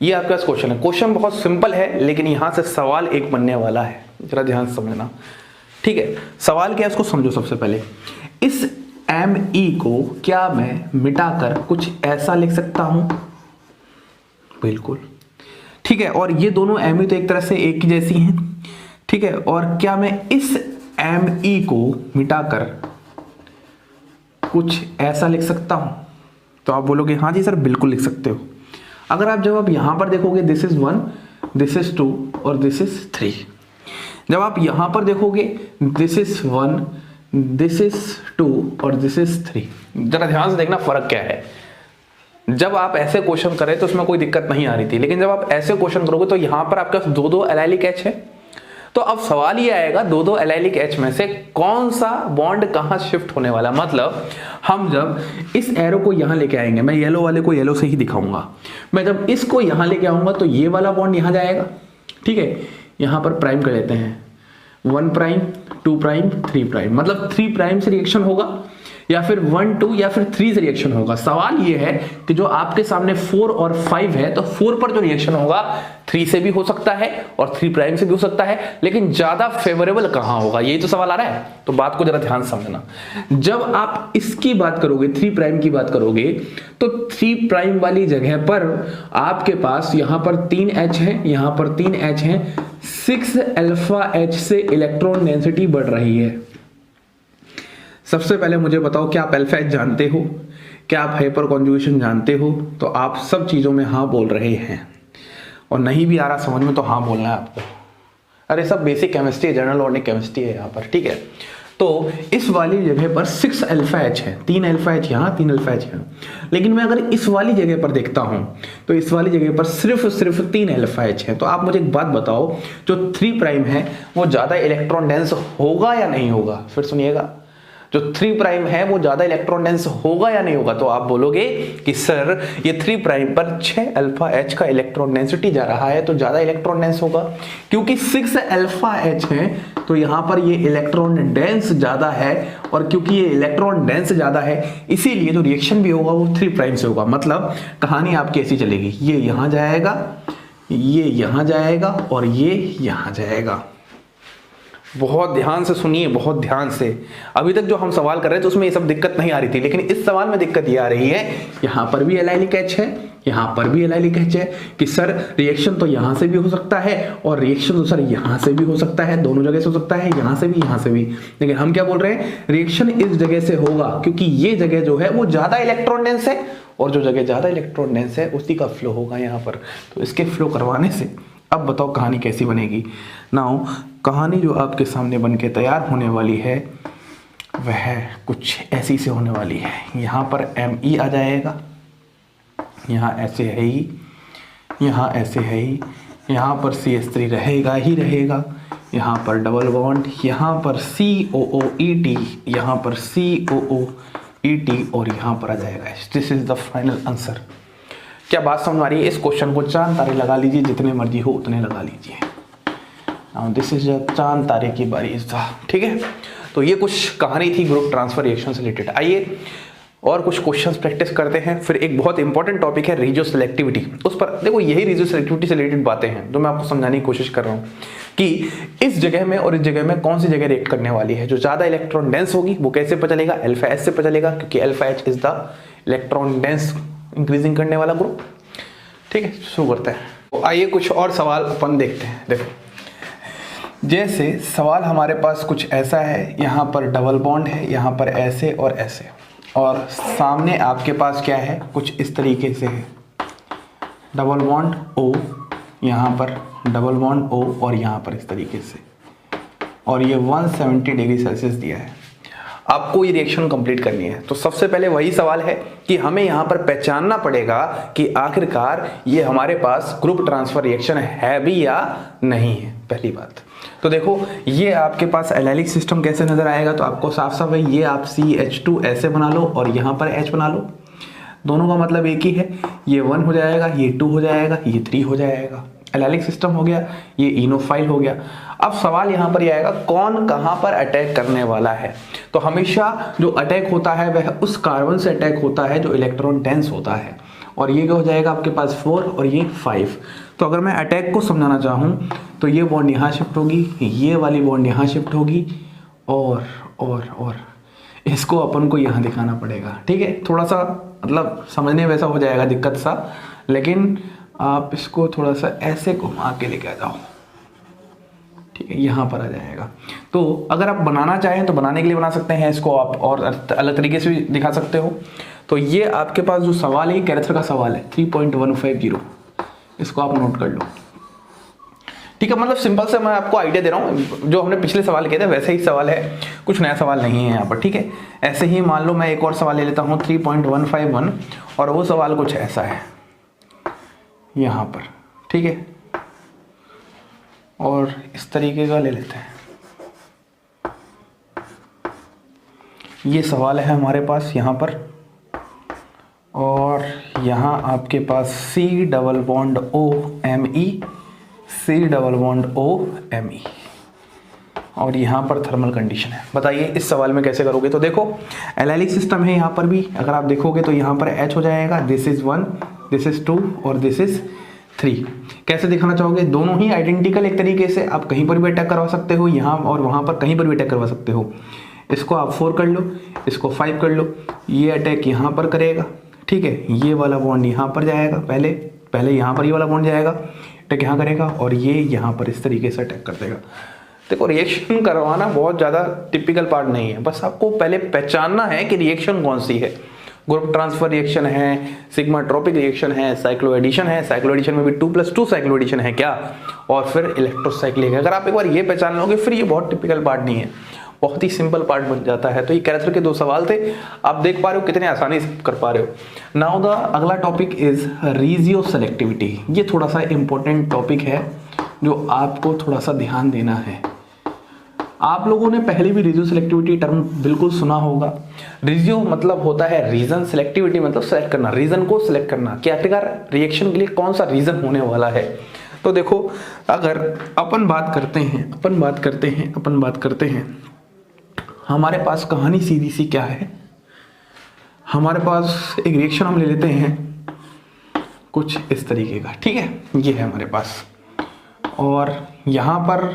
ये आपके पास क्वेश्चन है। क्वेश्चन बहुत सिंपल है, लेकिन यहाँ से सवाल एक बनने वाला है, जरा ध्यान से समझना। ठीक है, सवाल क्या है उसको समझो। सबसे पहले इस Me को क्या मैं मिटाकर कुछ ऐसा लिख सकता हूं? बिल्कुल ठीक है। और ये दोनों Me तो एक तरह से एक ही जैसी हैं। ठीक है, और क्या मैं इस Me को मिटाकर कुछ ऐसा लिख सकता हूं? तो आप बोलोगे हाँ जी सर बिल्कुल लिख सकते हो। अगर आप जब आप यहां पर देखोगे दिस इज 1, दिस इज 2 और दिस इज 3। जब आप यहां पर देखोगे दिस इज 1, दिस इज 2 और दिस इज 3। जरा ध्यान से देखना फर्क क्या है। जब आप ऐसे क्वेश्चन करें तो उसमें कोई दिक्कत नहीं आ रही थी, लेकिन जब आप ऐसे क्वेश्चन करोगे तो यहां पर आपके पास दो एलाइलिक H है। तो अब सवाल ये आएगा दो एलाइलिक H में से कौन सा बॉन्ड कहां शिफ्ट होने वाला। मतलब हम जब इस एरो को यहां लेके आएंगे, मैं येलो वाले को येलो से ही दिखाऊंगा, मैं जब इसको यहां लेके आऊंगा तो ये वाला बॉन्ड यहां जाएगा। ठीक है, यहां पर प्राइम कर लेते हैं, 1 प्राइम 2 प्राइम 3 प्राइम, मतलब 3 प्राइम से रिएक्शन होगा या फिर 1 2 या फिर 3 से रिएक्शन होगा। सवाल ये है कि जो आपके सामने 4 और 5 है तो 4 पर जो रिएक्शन होगा 3 से भी हो सकता है और 3 प्राइम से भी हो सकता है, लेकिन ज्यादा फेवरेबल कहां होगा, यही तो सवाल आ रहा है। तो बात को जरा ध्यान समझना। जब आप इसकी बात करोगे, 3 प्राइम की बात करोगे, तो 3 प्राइम वाली जगह पर आपके पास यहां पर 3 H है, यहां पर 3 H है, 6 अल्फा H से इलेक्ट्रॉन डेंसिटी बढ़ रही है। सबसे पहले मुझे बताओ क्या आप अल्फा H जानते हो, क्या आप हाइपर कॉन्जुगेशन जानते हो? तो आप सब चीजों में हाँ बोल रहे हैं, और नहीं भी आ रहा समझ में तो हाँ बोलना है आपको। अरे सब बेसिक केमिस्ट्री है, जनरल ऑर्गेनिक केमिस्ट्री है यहाँ पर। ठीक है, तो इस वाली जगह पर 6 अल्फा H है, 3 अल्फा H यहाँ, 3 अल्फा H यहाँ। लेकिन मैं अगर इस वाली जगह पर देखता हूं तो इस वाली जगह पर सिर्फ 3 अल्फा H है। तो आप मुझे एक बात बताओ, जो 3 प्राइम है वो ज्यादा इलेक्ट्रॉन डेंस होगा या नहीं होगा? फिर सुनिएगा, जो 3 प्राइम है वो ज्यादा इलेक्ट्रॉन डेंस होगा या नहीं होगा? तो आप बोलोगे कि सर ये 3 प्राइम पर 6 अल्फा H का इलेक्ट्रॉन डेंसिटी जा रहा है तो ज्यादा इलेक्ट्रॉन डेंस होगा। क्योंकि 6 अल्फा H है तो यहां पर ये इलेक्ट्रॉन डेंस ज्यादा है, और क्योंकि ये इलेक्ट्रॉन डेंस ज्यादा है इसीलिए जो रिएक्शन भी होगा वो 3 प्राइम से होगा। मतलब कहानी आपकी ऐसी चलेगी, ये यहां जाएगा, ये यहां जाएगा और ये यहां जाएगा। बहुत ध्यान से सुनिए, बहुत ध्यान से। अभी तक जो हम सवाल कर रहे थे उसमें ये सब दिक्कत नहीं आ रही थी, लेकिन इस सवाल में दिक्कत ये आ रही है, यहां पर भी एलाइलिक H है, यहां पर भी एलाइलिक H है, कि सर रिएक्शन तो यहां से भी हो सकता है और रिएक्शन तो सर यहां से भी हो सकता है, दोनों जगह से हो सकता है, यहां से भी यहां से भी। लेकिन हम क्या बोल रहे हैं, रिएक्शन इस जगह से होगा क्योंकि ये जगह जो है वो ज्यादा इलेक्ट्रॉन डेंस है, और जो जगह ज्यादा इलेक्ट्रॉन डेंस है उसी का फ्लो होगा यहाँ पर। तो इसके फ्लो करवाने से अब बताओ कहानी कैसी बनेगी। नाउ कहानी जो आपके सामने बन के तैयार होने वाली है वह कुछ ऐसी से होने वाली है। यहाँ पर Me आ जाएगा, यहाँ ऐसे है ही, यहाँ ऐसे है ही, यहाँ पर CH3 रहेगा ही रहेगा, यहाँ पर डबल बॉन्ड, यहाँ पर COOET, यहाँ पर COOET और यहाँ पर आ जाएगा H। This is the final answer. क्या बात समझ आ रही है? इस क्वेश्चन को चांद तारे लगा लीजिए, जितने मर्जी हो उतने लगा लीजिए। दिस इज चांद तारे की बारी इज द, ठीक है। तो ये कुछ कहानी थी ग्रुप ट्रांसफर रिएक्शन से रिलेटेड। आइए और कुछ क्वेश्चंस प्रैक्टिस करते हैं। फिर एक बहुत इंपॉर्टेंट टॉपिक है रेजियो सेलेक्टिविटी, उस पर देखो यही रेजियो सेलेक्टिविटी से रिलेटेड बातें हैं जो मैं आपको समझाने की कोशिश कर रहा हूँ कि इस जगह में और इस जगह में कौन सी जगह रिएक्ट करने वाली है। जो ज्यादा इलेक्ट्रॉन डेंस होगी वो कैसे पता चलेगा? अल्फा H से पता चलेगा, क्योंकि alpha H is the electron dense increasing करने वाला ग्रुप। ठीक है, शुरू करते हैं। तो आइए कुछ और सवाल अपन देखते हैं। देखो जैसे सवाल हमारे पास कुछ ऐसा है, यहाँ पर डबल बॉन्ड है, यहाँ पर ऐसे और ऐसे, और सामने आपके पास क्या है, कुछ इस तरीके से है, डबल बॉन्ड O, यहाँ पर डबल बॉन्ड O और यहाँ पर इस तरीके से, और ये 170 डिग्री सेल्सियस दिया है। आपको ये रिएक्शन कंप्लीट करनी है। तो सबसे पहले वही सवाल है कि हमें यहाँ पर पहचानना पड़ेगा कि आखिरकार ये हमारे पास ग्रुप ट्रांसफर रिएक्शन है भी या नहीं है, पहली बात। तो देखो ये आपके पास एलाइलिक सिस्टम कैसे नजर आएगा, तो आपको साफ साफ है, ये आप CH2 ऐसे बना लो और यहाँ पर H बना लो, दोनों का मतलब एक ही है। ये 1 हो जाएगा, ये 2 हो जाएगा, ये 3 हो जाएगा। एलाइलिक सिस्टम हो गया, ये इनोफाइल हो गया। अब सवाल यहाँ पर ये आएगा कौन कहाँ पर अटैक करने वाला है। तो हमेशा जो अटैक होता है वह उस कार्बन से अटैक होता है जो इलेक्ट्रॉन डेंस होता है, और ये क्या हो जाएगा आपके पास 4 और ये 5। तो अगर मैं अटैक को समझाना चाहूँ तो ये बॉन्ड यहाँ शिफ्ट होगी, ये वाली बॉन्ड यहाँ शिफ्ट होगी, और इसको अपन को यहाँ दिखाना पड़ेगा। ठीक है, थोड़ा सा मतलब समझने वैसा हो जाएगा दिक्कत सा, लेकिन आप इसको थोड़ा सा ऐसे घुमा के लेके आ जाओ। ठीक है, यहाँ पर आ जाएगा। तो अगर आप बनाना चाहें तो बनाने के लिए बना सकते हैं इसको, आप और अलग तरीके से भी दिखा सकते हो। तो ये आपके पास जो सवाल है कैरेक्टर का सवाल है 3.150, इसको आप नोट कर लो। ठीक है, मतलब सिंपल से मैं आपको आइडिया दे रहा हूँ, जो हमने पिछले सवाल किए थे वैसे ही सवाल है, कुछ नया सवाल नहीं है यहाँ पर। ठीक है, ऐसे ही मान लो मैं एक और सवाल ले लेता हूँ 3.151, और वो सवाल कुछ ऐसा है यहाँ पर। ठीक है, और इस तरीके का ले लेते हैं। ये सवाल है हमारे पास यहाँ पर, और यहाँ आपके पास C double bond O Me, C double bond O Me, और यहाँ पर थर्मल कंडीशन है। बताइए इस सवाल में कैसे करोगे। तो देखो एलाइलिक सिस्टम है, यहाँ पर भी अगर आप देखोगे तो यहाँ पर H हो जाएगा, दिस इज 1, दिस इज 2 और दिस इज 3। कैसे दिखाना चाहोगे? दोनों ही आइडेंटिकल एक तरीके से, आप कहीं पर भी अटैक करवा सकते हो, यहाँ और वहाँ पर कहीं पर भी अटैक करवा सकते हो। इसको आप 4 कर लो, इसको 5 कर लो, ये अटैक यहाँ पर करेगा। ठीक है, ये वाला बॉन्ड यहाँ पर जाएगा, पहले यहाँ पर ये वाला बॉन्ड जाएगा, अटैक यहाँ करेगा, और ये यहाँ पर इस तरीके से अटैक कर देगा। देखो रिएक्शन करवाना बहुत ज़्यादा टिपिकल पार्ट नहीं है, बस आपको पहले पहचानना है कि रिएक्शन कौन सी है। ग्रुप ट्रांसफर रिएक्शन है, सिग्मा ट्रॉपिक रिएक्शन है, साइक्लो एडिशन है, साइक्लो एडिशन में भी 2+2 साइक्लो एडिशन है क्या, और फिर इलेक्ट्रोसाइक्लिक है। अगर आप एक बार ये पहचान लोगे फिर ये बहुत टिपिकल पार्ट नहीं है, बहुत ही सिंपल पार्ट बन जाता है। तो ये कैरेक्टर के 2 सवाल थे, आप देख पा रहे हो कितने आसानी से कर पा रहे हो। नाउ द अगला टॉपिक इज रेजियो सेलेक्टिविटी। ये थोड़ा सा इंपॉर्टेंट टॉपिक है जो आपको थोड़ा सा ध्यान देना है। आप लोगों ने पहले भी रेजियो सेलेक्टिविटी टर्म बिल्कुल सुना होगा। रेजियो मतलब होता है रीजन, सेलेक्टिविटी मतलब सेलेक्ट करना, रीजन को सिलेक्ट करना कि आखिरकार रिएक्शन के लिए कौन सा रीजन होने वाला है। तो देखो अगर अपन बात करते हैं हमारे पास कहानी सीधी सी क्या है, हमारे पास एक रिएक्शन हम ले लेते हैं कुछ इस तरीके का। ठीक है, ये है हमारे पास, और यहाँ पर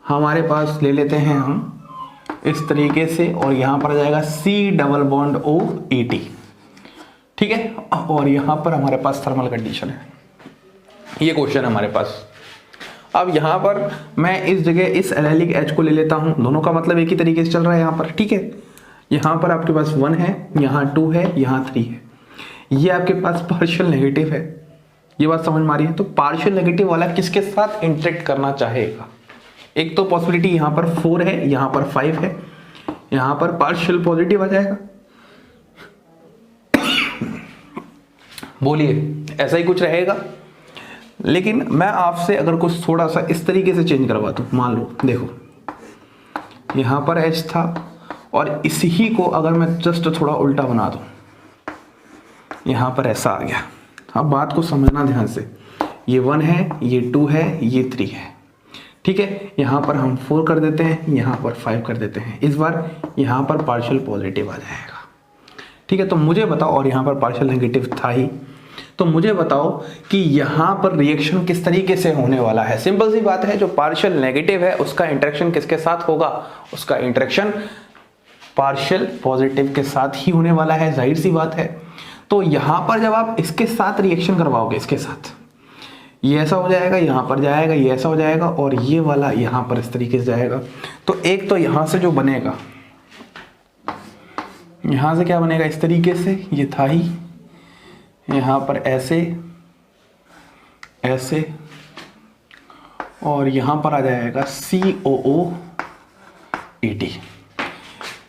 हमारे पास ले लेते हैं हम इस तरीके से, और यहाँ पर आ जाएगा C double bond O ET। ठीक है, और यहाँ पर हमारे पास थर्मल कंडीशन है। ये क्वेश्चन है हमारे पास। अब यहाँ पर मैं इस जगह इस एलाइलिक H को ले लेता हूँ, दोनों का मतलब एक ही तरीके से चल रहा है यहाँ पर। ठीक है, यहाँ पर आपके पास 1 है, यहाँ 2 है, यहाँ 3 है, ये आपके पास पार्शियल नेगेटिव है। ये बात समझ में आ रही है। तो पार्शियल नेगेटिव वाला किसके साथ इंटरेक्ट करना चाहेगा? एक तो पॉसिबिलिटी यहाँ पर 4 है, यहाँ पर 5 है, यहां पर पार्शियल पॉजिटिव आ जाएगा। बोलिए ऐसा ही कुछ रहेगा। लेकिन मैं आपसे अगर कुछ थोड़ा सा इस तरीके से चेंज करवा दूं, मान लो देखो यहां पर H था और इसी को अगर मैं जस्ट थोड़ा उल्टा बना दूं, यहां पर ऐसा आ गया। अब बात को समझना ध्यान से, ये 1 है, ये 2 है, ये 3 है, ठीक है। यहां पर हम 4 कर देते हैं, यहां पर 5 कर देते हैं। इस बार यहां पर पार्शियल पॉजिटिव आ जाएगा, ठीक है। तो मुझे बताओ, और यहां पर पार्शियल नेगेटिव था ही, तो मुझे बताओ कि यहां पर रिएक्शन किस तरीके से होने वाला है। सिंपल सी बात है, जो पार्शियल नेगेटिव है उसका इंटरेक्शन किसके साथ होगा, उसका इंटरेक्शन पार्शियल पॉजिटिव के साथ ही होने वाला है, जाहिर सी बात है। तो यहां पर जब आप इसके साथ रिएक्शन करवाओगे, इसके साथ ये ऐसा हो जाएगा, यहां पर जाएगा, ये ऐसा हो जाएगा, और ये वाला यहां पर इस तरीके से जाएगा। तो एक तो यहां से जो बनेगा, यहां से क्या बनेगा, इस तरीके से, ये था ही, यहां पर ऐसे ऐसे, और यहां पर आ जाएगा COOET।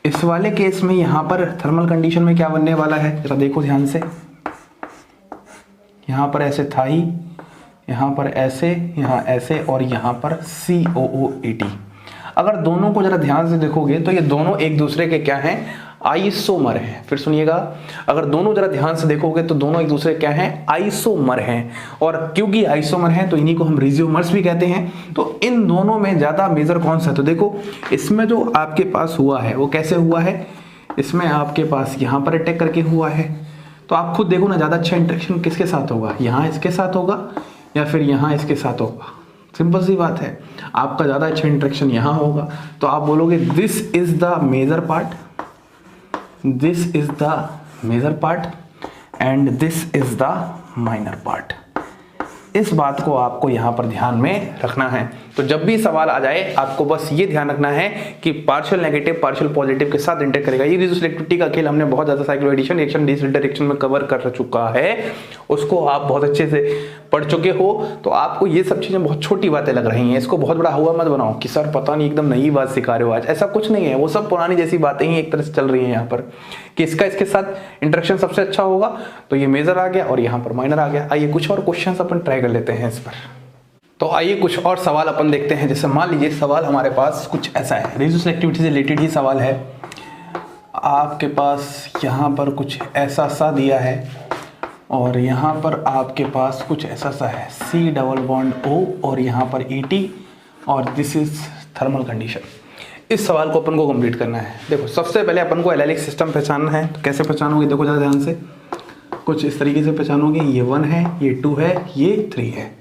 इस वाले केस में यहां पर थर्मल कंडीशन में क्या बनने वाला है, जरा देखो ध्यान से। यहां पर ऐसे था ही, यहां पर ऐसे, यहां ऐसे, और यहां पर COOET। अगर दोनों को जरा ध्यान से देखोगे तो ये दोनों एक दूसरे के क्या हैं, आइसोमर हैं। फिर सुनिएगा, अगर दोनों जरा ध्यान से देखोगे तो दोनों एक दूसरे क्या हैं, आइसोमर हैं। और क्योंकि आइसोमर हैं तो इन्हीं को हम रिजियोमर्स भी कहते हैं। तो इन दोनों में ज्यादा मेजर कौन सा है, तो देखो इसमें जो आपके पास हुआ है वो कैसे हुआ है, इसमें आपके पास यहां पर अटैक करके हुआ है। तो आप खुद देखो ना, ज्यादा अच्छा इंटरेक्शन किसके साथ होगा, यहाँ इसके साथ होगा या फिर यहाँ इसके साथ होगा। सिंपल सी बात है, आपका ज्यादा अच्छा इंटरेक्शन यहाँ होगा। तो आप बोलोगे this is the major part, this is the major part and this is the minor part। इस बात को आपको यहां पर ध्यान में रखना है। तो जब भी सवाल आ जाए आपको बस ये ध्यान रखना है कि पार्शियल नेगेटिव पार्शियल पॉजिटिव के साथ इंटरेक्ट करेगा। ये रियोसेलेक्टिविटी का खेल हमने बहुत ज्यादा साइक्लोएडिशन रिएक्शन डिसल्टर रिएक्शन में कवर कर चुका है, उसको आप बहुत अच्छे से पढ़ चुके हो। तो आपको ये सब चीजें बहुत छोटी बातें लग रही हैं, इसको बहुत बड़ा हुआ मत बनाओ कि सर पता नहीं एकदम नई बात सिखा रहे हो आज। ऐसा कुछ नहीं है, वो सब पुरानी जैसी बातें ही एक तरह से चल रही है यहाँ पर कि इसका इसके साथ इंटरेक्शन सबसे अच्छा होगा। तो ये मेजर आ गया और यहाँ पर माइनर आ गया। आइए कुछ और क्वेश्चंस अपन ट्राई कर लेते हैं इस पर। तो आइए कुछ और सवाल अपन देखते हैं। जैसे मान लीजिए सवाल हमारे पास कुछ ऐसा है, रेडियोसेलेक्टिविटी से रिलेटेड ही सवाल है। आपके पास यहाँ पर कुछ ऐसा सा दिया है और यहाँ पर आपके पास कुछ ऐसा सा है, C डबल बॉन्ड O और यहाँ पर ET, और दिस इज थर्मल कंडीशन। इस सवाल को अपन को कंप्लीट करना है। देखो सबसे पहले अपन को एलिलिक सिस्टम पहचानना है। तो कैसे पहचानोगे, देखो ज़रा ध्यान से, कुछ इस तरीके से पहचानोगे। ये 1 है, ये 2 है, ये 3 है।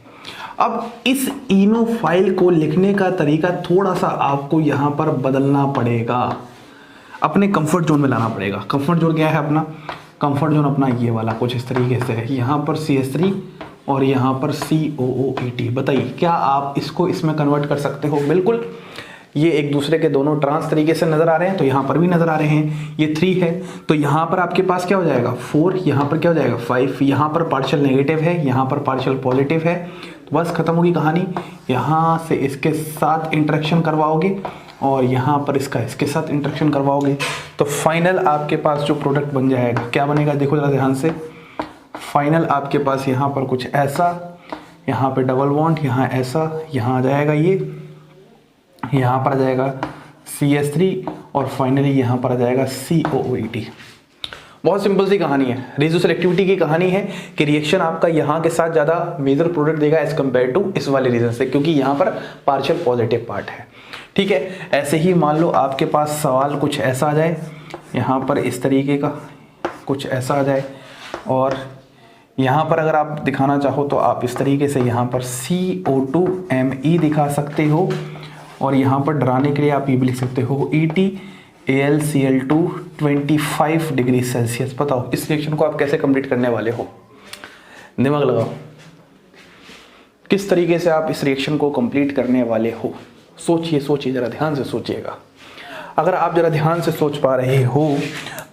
अब इस इनो फाइल को लिखने का तरीका थोड़ा सा आपको यहाँ पर बदलना पड़ेगा, अपने कंफर्ट जोन में लाना पड़ेगा। कंफर्ट जोन क्या है अपना, कंफर्ट जोन अपना ये वाला कुछ इस तरीके से है। यहाँ पर CH3 और यहाँ पर COOET। बताइए क्या आप इसको इसमें कन्वर्ट कर सकते हो? बिल्कुल। ये एक दूसरे के दोनों ट्रांस तरीके से नजर आ रहे हैं, तो यहाँ पर भी नजर आ रहे हैं। ये 3 है तो यहाँ पर आपके पास क्या हो जाएगा 4, यहाँ पर क्या हो जाएगा 5, यहाँ पर पार्शियल नेगेटिव है, यहाँ पर पार्शियल पॉजिटिव है। तो बस खत्म होगी कहानी। यहाँ से इसके साथ इंटरेक्शन करवाओगे और यहाँ पर इसका इसके साथ इंटरेक्शन करवाओगे, तो फाइनल आपके पास जो प्रोडक्ट बन जाएगा क्या बनेगा, देखो जरा ध्यान से। फाइनल आपके पास यहाँ पर कुछ ऐसा, यहाँ पे डबल बॉन्ड, यहाँ ऐसा, यहाँ आ जाएगा ये, यहाँ पर आ जाएगा CH3 और फाइनली यहाँ पर आ जाएगा COOET। बहुत सिंपल सी कहानी है, रेडियोसेलेक्टिविटी की कहानी है कि रिएक्शन आपका यहाँ के साथ ज़्यादा मेजर प्रोडक्ट देगा एज कम्पेयर टू इस वाले रीजन से, क्योंकि यहाँ पर पार्शियल पॉजिटिव पार्ट है। ठीक है, ऐसे ही मान लो आपके पास सवाल कुछ ऐसा आ जाए, यहाँ पर इस तरीके का कुछ ऐसा आ जाए, और यहाँ पर अगर आप दिखाना चाहो तो आप इस तरीके से यहाँ पर CO2ME दिखा सकते हो, और यहाँ पर डराने के लिए आप ये भी लिख सकते हो EtAlCl2 25 डिग्री सेल्सियस। बताओ इस रिएक्शन को आप कैसे कंप्लीट करने वाले हो, दिमाग लगाओ, किस तरीके से आप इस रिएक्शन को कंप्लीट करने वाले हो। सोचिए सोचिए, जरा ध्यान से सोचिएगा। अगर आप जरा ध्यान से सोच पा रहे हो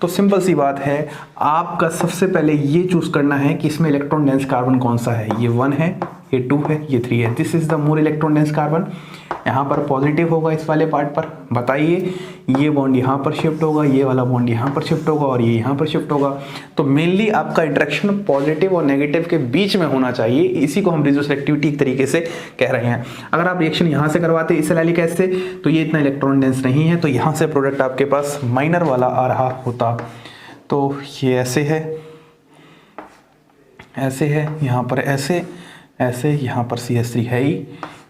तो सिंपल सी बात है, आपका सबसे पहले ये चूज करना है कि इसमें इलेक्ट्रॉन डेंस कार्बन कौन सा है। ये 1 है, ये 2 है, ये 3 है। This is the more electron dense carbon यहाँ पर पॉजिटिव होगा इस वाले पार्ट पर। बताइए, ये बॉन्ड यहाँ पर शिफ्ट होगा, ये वाला बॉन्ड यहाँ पर शिफ्ट होगा और ये यहाँ पर शिफ्ट होगा। तो मेनली आपका इंटरेक्शन पॉजिटिव और नेगेटिव के बीच में होना चाहिए, इसी को हम रेडियोसेलेक्टिविटी एक तरीके से कह रहे हैं। अगर आप रिएक्शन यहाँ से करवाते इस एल्डिक एसिड से तो ये इतना इलेक्ट्रॉन डेंस नहीं है, तो यहाँ से प्रोडक्ट आपके पास माइनर वाला आ रहा होता। तो ये ऐसे है, ऐसे है, यहाँ पर ऐसे ऐसे, यहाँ पर CH3 है ही,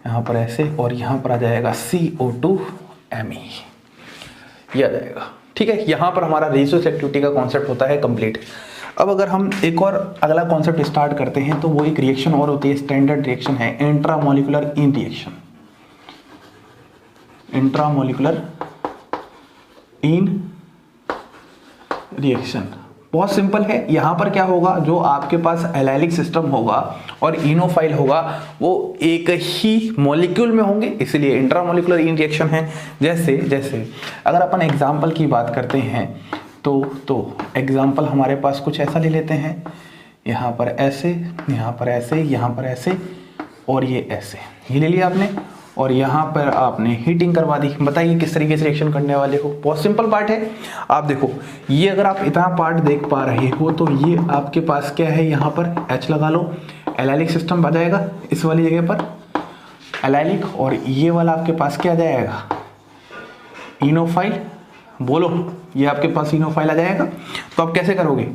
यहाँ पर ऐसे, और यहाँ पर आ जाएगा CO2Me, ये आ जाएगा। ठीक है, यहाँ पर हमारा रेडियोसेलेक्टिविटी का कॉन्सेप्ट होता है कंप्लीट। अब अगर हम एक और अगला कॉन्सेप्ट स्टार्ट करते हैं तो वो एक रिएक्शन और होती है, स्टैंडर्ड रिएक्शन है इंट्रामोलिकुलर इन रिएक्शन। इंट्रामोलिकुलर इन रिएक्शन बहुत सिंपल है। यहाँ पर क्या होगा, जो आपके पास एलाइलिक सिस्टम होगा और इनोफाइल होगा वो एक ही मॉलिक्यूल में होंगे, इसलिए इंट्रामोलिकुलर इन रिएक्शन है। जैसे जैसे अगर अपन एग्जाम्पल की बात करते हैं तो एग्जाम्पल हमारे पास कुछ ऐसा ले लेते हैं, यहाँ पर ऐसे, यहाँ पर ऐसे, यहाँ पर ऐसे और ये ऐसे, ये ले लिया आपने, और यहाँ पर आपने हीटिंग करवा दी। बताइए किस तरीके से रिएक्शन करने वाले हो। बहुत सिंपल पार्ट है। आप देखो, ये अगर आप इतना पार्ट देख पा रहे हो तो ये आपके पास क्या है, यहाँ पर H लगा लो, एलाइलिक सिस्टम आ जाएगा इस वाली जगह पर एलाइलिक, और ये वाला आपके पास क्या आ जाएगा, इनोफाइल। बोलो, ये आपके पास इनोफाइल आ जाएगा। तो आप कैसे करोगे,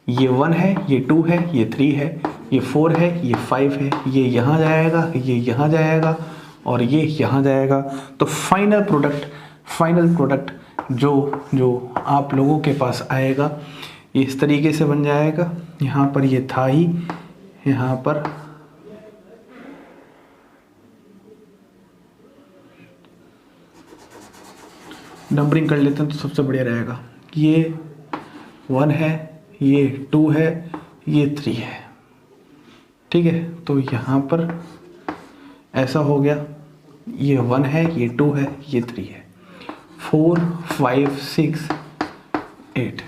ये 1 है, ये 2 है, ये 3 है, ये 4 है, ये 5 है, ये यहाँ जाएगा, ये यहाँ जाएगा और ये यहाँ जाएगा। तो फाइनल प्रोडक्ट जो आप लोगों के पास आएगा ये इस तरीके से बन जाएगा। यहाँ पर ये था ही, यहाँ पर नंबरिंग कर लेते हैं तो सबसे बढ़िया रहेगा। ये 1 है, ये 2 है, ये 3 है। ठीक है, तो यहाँ पर ऐसा हो गया, ये 1 है, ये 2 है, ये 3 है, 4 5 6 8,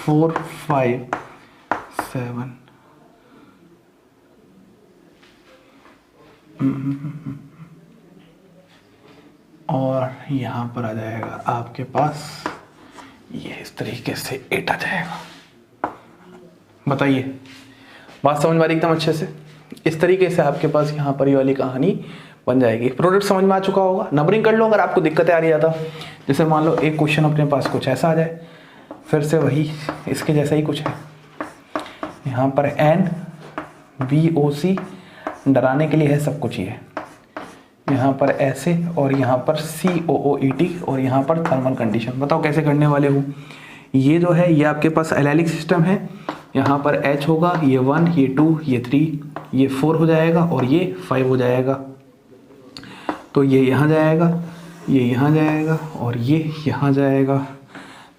4 5 7 और यहाँ पर आ जाएगा आपके पास ये इस तरीके से 8 आ जाएगा। बताइए, बात समझ में आ रही एकदम अच्छे से। इस तरीके से आपके पास यहाँ पर ये वाली कहानी बन जाएगी। प्रोडक्ट समझ में आ चुका होगा। नंबरिंग कर लो अगर आपको दिक्कतें आ रही है। जैसे मान लो एक क्वेश्चन अपने पास कुछ ऐसा आ जाए, फिर से वही इसके जैसा ही कुछ है, यहाँ पर NBOC डराने के लिए है सब कुछ, ये यहाँ पर ऐसे और यहाँ पर COOET और यहाँ पर थर्मल कंडीशन। बताओ कैसे करने वाले हो। ये जो है ये आपके पास एलाइलिक सिस्टम है, यहाँ पर H होगा, ये 1, ये 2, ये 3, ये 4 हो जाएगा और ये 5 हो जाएगा। तो ये यहाँ जाएगा, ये यहाँ जाएगा और ये यहाँ जाएगा।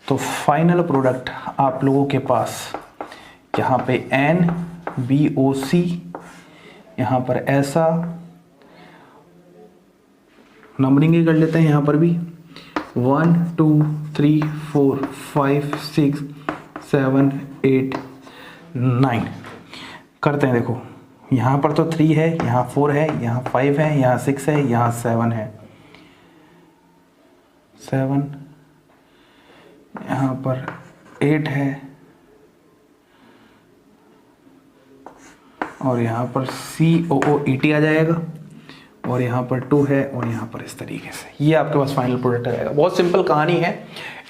तो फाइनल प्रोडक्ट आप लोगों के पास यहाँ पे NBOC, यहाँ पर ऐसा नंबरिंग ही कर लेते हैं, यहाँ पर भी 1 2 3 4 5 6 7 8 9 करते हैं। देखो यहाँ पर तो 3 है, यहाँ 4 है, यहाँ 5 है, यहाँ 6 है, यहाँ 7 है, 7, यहाँ पर 8 है और यहाँ पर COOET आ जाएगा और यहाँ पर 2 है और यहाँ पर इस तरीके से ये आपके पास फाइनल प्रोडक्ट आ जाएगा। बहुत सिंपल कहानी है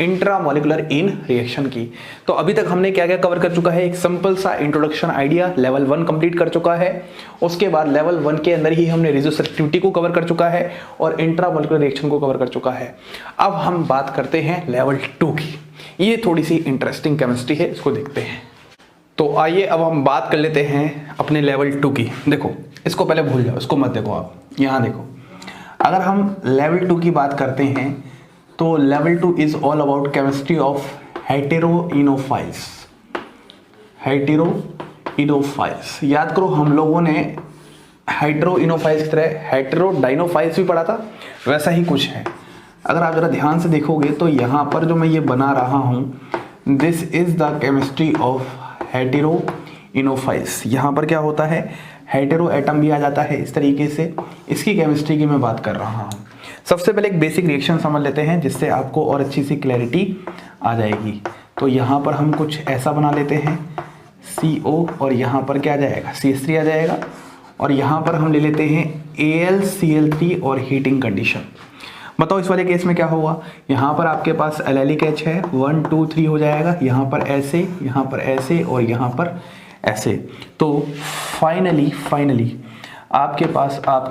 इंट्रामोलिकुलर इन रिएक्शन की। तो अभी तक हमने क्या क्या कवर कर चुका है, एक सिंपल सा इंट्रोडक्शन आइडिया लेवल 1 कंप्लीट कर चुका है। उसके बाद लेवल 1 के अंदर ही हमने रेडियोसेलेक्टिविटी को कवर कर चुका है और इंट्रामोलिकुलर रिएक्शन को कवर कर चुका है। अब हम बात करते हैं लेवल 2 की। ये थोड़ी सी इंटरेस्टिंग केमिस्ट्री है, इसको देखते हैं। तो आइए अब हम बात कर लेते हैं अपने लेवल 2 की। देखो इसको पहले भूल जाओ, इसको मत देखो, आप यहाँ देखो। अगर हम लेवल 2 की बात करते हैं तो level 2 is all about chemistry of heteroenophiles. Heteroenophiles याद करो, हम लोगों ने हेटेरोइनोफाइल्स की तरह हेटेरोडाइनोफाइल्स भी पढ़ा था, वैसा ही कुछ है। अगर आप जरा ध्यान से देखोगे तो यहाँ पर जो मैं ये बना रहा हूँ, this is the chemistry of heteroenophiles. यहाँ पर क्या होता है, हेटेरो एटम भी आ जाता है इस तरीके से, इसकी केमिस्ट्री की मैं बात कर रहा हूँ। सबसे पहले एक बेसिक रिएक्शन समझ लेते हैं जिससे आपको और अच्छी सी क्लैरिटी आ जाएगी। तो यहाँ पर हम कुछ ऐसा बना लेते हैं CO और यहाँ पर क्या आ जाएगा CH3 आ जाएगा, और यहाँ पर हम ले लेते हैं AlCl3 और हीटिंग कंडीशन। बताओ इस वाले केस में क्या होगा। यहाँ पर आपके पास एलेलिक H है, 1 2 3 हो जाएगा, यहाँ पर ऐसे, यहाँ पर ऐसे और यहाँ पर ऐसे। तो फाइनली आपके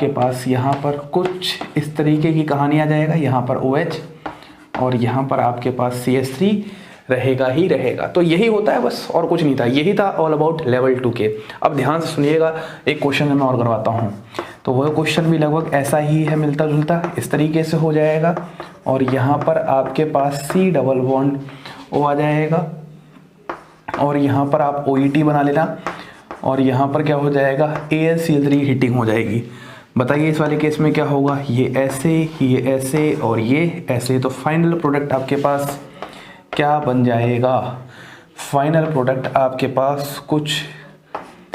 पास यहाँ पर कुछ इस तरीके की कहानी आ जाएगा। यहाँ पर OH और यहाँ पर आपके पास CH3 रहेगा ही रहेगा। तो यही होता है बस, और कुछ नहीं था। यही था ऑल अबाउट लेवल 2 के। अब ध्यान से सुनिएगा, एक क्वेश्चन मैं और करवाता हूँ। तो वह क्वेश्चन भी लगभग ऐसा ही है, मिलता जुलता इस तरीके से हो जाएगा। और यहाँ पर आपके पास C डबल बॉन्ड O आ जाएगा, और यहाँ पर आप OET बना लेना, और यहाँ पर क्या हो जाएगा AlCl3 हीटिंग हो जाएगी। बताइए इस वाले केस में क्या होगा। ये ऐसे और ये ऐसे। तो फाइनल प्रोडक्ट आपके पास क्या बन जाएगा। फाइनल प्रोडक्ट आपके पास कुछ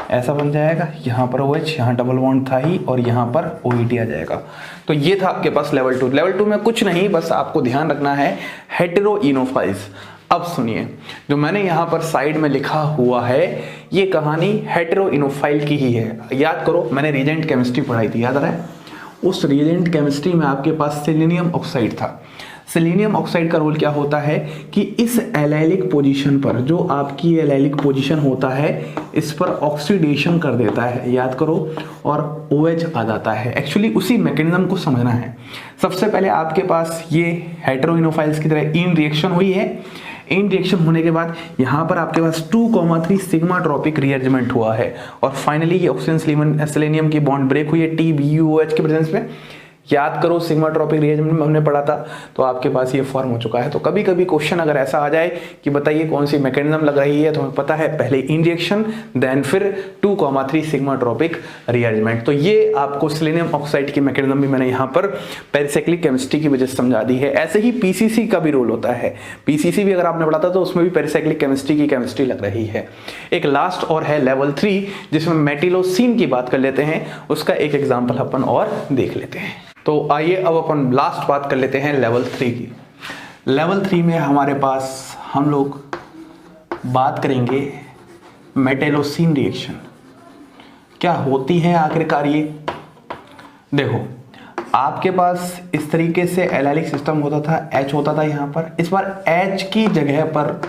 ऐसा बन जाएगा। यहाँ पर OH, यहाँ डबल बॉन्ड था ही, और यहाँ पर OET आ जाएगा। तो ये था आपके पास लेवल 2। लेवल 2 में कुछ नहीं, बस आपको ध्यान रखना है हेटेरोइनोफाइल्स। अब सुनिए, जो मैंने यहाँ पर साइड में लिखा हुआ है ये कहानी हेटेरोइनोफाइल की ही है। याद करो, मैंने रिएजेंट केमिस्ट्री पढ़ाई थी, याद आ रहा है। उस रिएजेंट केमिस्ट्री में आपके पास सेलेनियम ऑक्साइड था। सेलेनियम ऑक्साइड का रोल क्या होता है कि इस एलाइलिक पोजीशन पर, जो आपकी एलाइलिक पोजीशन होता है, इस पर ऑक्सीडेशन कर देता है, याद करो, और OH आ जाता है। एक्चुअली उसी मैकेनिज्म को समझना है। सबसे पहले आपके पास ये हेटेरोइनोफाइल्स की तरह इन रिएक्शन हुई है। इन रिएक्शन होने के बाद यहाँ पर आपके पास 2,3 सिग्मा ट्रॉपिक रीअरेंजमेंट हुआ है, और फाइनली ये ऑक्सीजन सेलेनियम की बॉन्ड ब्रेक हुई है TBUOH के प्रेजेंस में। याद करो, सिग्मा ट्रॉपिक रीअरेंजमेंट में हमने पढ़ा था। तो आपके पास ये फॉर्म हो चुका है। तो कभी कभी क्वेश्चन अगर ऐसा आ जाए कि बताइए कौन सी मैकेनिज्म लग रही है, तो हमें पता है पहले इन रिएक्शन, देन फिर 2,3 सिग्मा ट्रॉपिक रीअरेंजमेंट। तो ये आपको सेलेनियम ऑक्साइड की मैकेनिज्म भी मैंने यहाँ पर पेरिसाइक्लिक केमिस्ट्री की वजह से समझा दी है। ऐसे ही PCC का भी रोल होता है। PCC भी अगर आपने पढ़ा था तो उसमें भी पेरिसाइक्लिक केमिस्ट्री की केमिस्ट्री लग रही है। एक लास्ट और है लेवल 3, जिसमें मेटिलोसिन की बात कर लेते हैं। उसका एक एग्जाम्पल अपन और देख लेते हैं। तो आइए अब अपन लास्ट बात कर लेते हैं लेवल 3 की। लेवल 3 में हमारे पास हम लोग बात करेंगे मेटिलोसिन रिएक्शन। क्या होती है आखिरकार ये। देखो, आपके पास इस तरीके से एलाइलिक सिस्टम होता था, H होता था यहाँ पर। इस बार H की जगह पर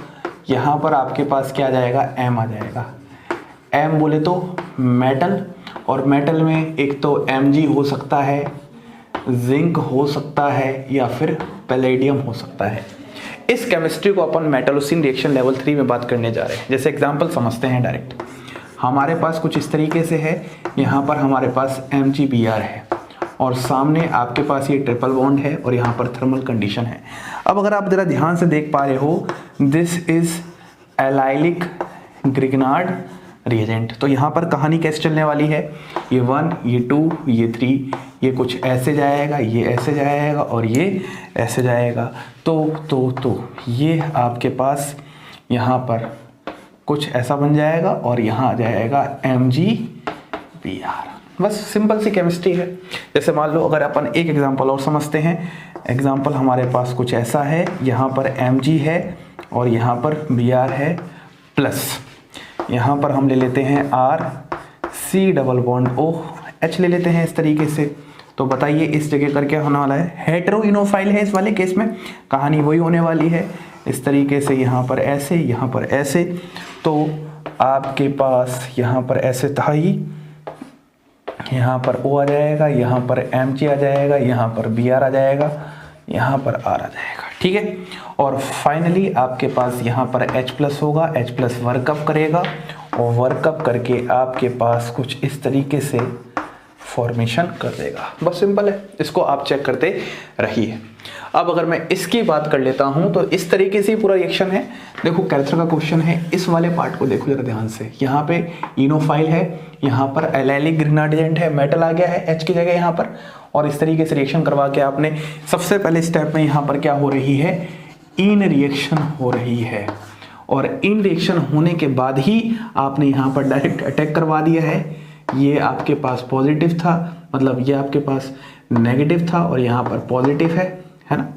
यहाँ पर आपके पास क्या आ जाएगा, M आ जाएगा। M बोले तो मेटल, और मेटल में एक तो Mg हो सकता है, जिंक हो सकता है, या फिर पैलेडियम हो सकता है। इस केमिस्ट्री को अपन मेटिलोसिन रिएक्शन लेवल 3 में बात करने जा रहे हैं। जैसे एग्जांपल समझते हैं डायरेक्ट। हमारे पास कुछ इस तरीके से है। यहाँ पर हमारे पास MgBr है, और सामने आपके पास ये ट्रिपल बॉन्ड है, और यहाँ पर थर्मल कंडीशन है। अब अगर आप जरा ध्यान से देख पा रहे हो, this is allylic Grignard reagent. तो यहाँ पर कहानी कैसे चलने वाली है, ये 1, ये 2, ये 3, ये कुछ ऐसे जाएगा, ये ऐसे जाएगा, और ये ऐसे जाएगा। तो ये आपके पास यहाँ पर कुछ ऐसा बन जाएगा, और यहाँ आ जाएगा MgBr। बस सिंपल सी केमिस्ट्री है। जैसे मान लो, अगर अपन एक एग्जांपल और समझते हैं। एग्जांपल हमारे पास कुछ ऐसा है, यहाँ पर Mg है और यहाँ पर Br है, प्लस यहाँ पर हम ले लेते हैं R, C double bond O, H ले लेते हैं इस तरीके से। तो बताइए इस जगह कर क्या होने वाला है, हेटेरोइनोफाइल है इस वाले केस में, कहानी वही होने वाली है। इस तरीके से यहाँ पर ऐसे, यहाँ पर ऐसे। तो आपके पास यहाँ पर ऐसे था ही, यहाँ पर O आ जाएगा, यहाँ पर Mg आ जाएगा, यहाँ पर Br आ जाएगा, यहाँ पर R आ जाएगा, ठीक है। और फाइनली आपके पास यहाँ पर H प्लस होगा, H प्लस वर्कअप करेगा, और वर्कअप करके आपके पास कुछ इस तरीके से फॉर्मेशन कर देगा। बस सिंपल है, इसको आप चेक करते रहिए। अब अगर मैं इसकी बात कर लेता हूं तो इस तरीके से पूरा रिएक्शन है। देखो कैरेक्टर का क्वेश्चन है, इस वाले पार्ट को देखो जरा ध्यान से। यहाँ पे इनोफाइल है, यहाँ पर एलाइलिक ग्रिग्नार्ड एजेंट है, मेटल आ गया है H की जगह यहाँ पर, और इस तरीके से रिएक्शन करवा के आपने सबसे पहले स्टेप में यहाँ पर क्या हो रही है, इन रिएक्शन हो रही है। और इन रिएक्शन होने के बाद ही आपने यहाँ पर डायरेक्ट अटैक करवा दिया है। ये आपके पास पॉजिटिव था, मतलब ये आपके पास नेगेटिव था और यहाँ पर पॉजिटिव है ना।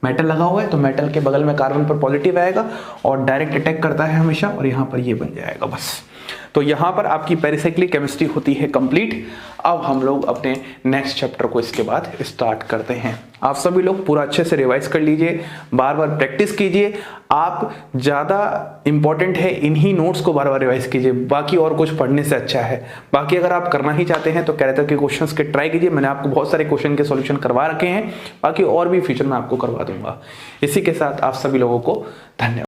मेटल लगा हुआ है तो मेटल के बगल में कार्बन पर पॉजिटिव आएगा और डायरेक्ट अटैक करता है हमेशा, और यहाँ पर ये बन जाएगा बस। तो यहाँ पर आपकी पेरिसाइक्लिक केमिस्ट्री होती है कंप्लीट। अब हम लोग अपने नेक्स्ट चैप्टर को इसके बाद स्टार्ट करते हैं। आप सभी लोग पूरा अच्छे से रिवाइज कर लीजिए, बार बार प्रैक्टिस कीजिए। आप ज़्यादा इंपॉर्टेंट है इन्हीं नोट्स को बार बार रिवाइज कीजिए, बाकी और कुछ पढ़ने से अच्छा है। बाकी अगर आप करना ही चाहते हैं तो कैरेक्टर के क्वेश्चंस के ट्राई कीजिए, मैंने आपको बहुत सारे क्वेश्चन के सॉल्यूशन करवा रखे हैं, बाकी और भी फ्यूचर में आपको करवा दूंगा। इसी के साथ आप सभी लोगों को धन्यवाद।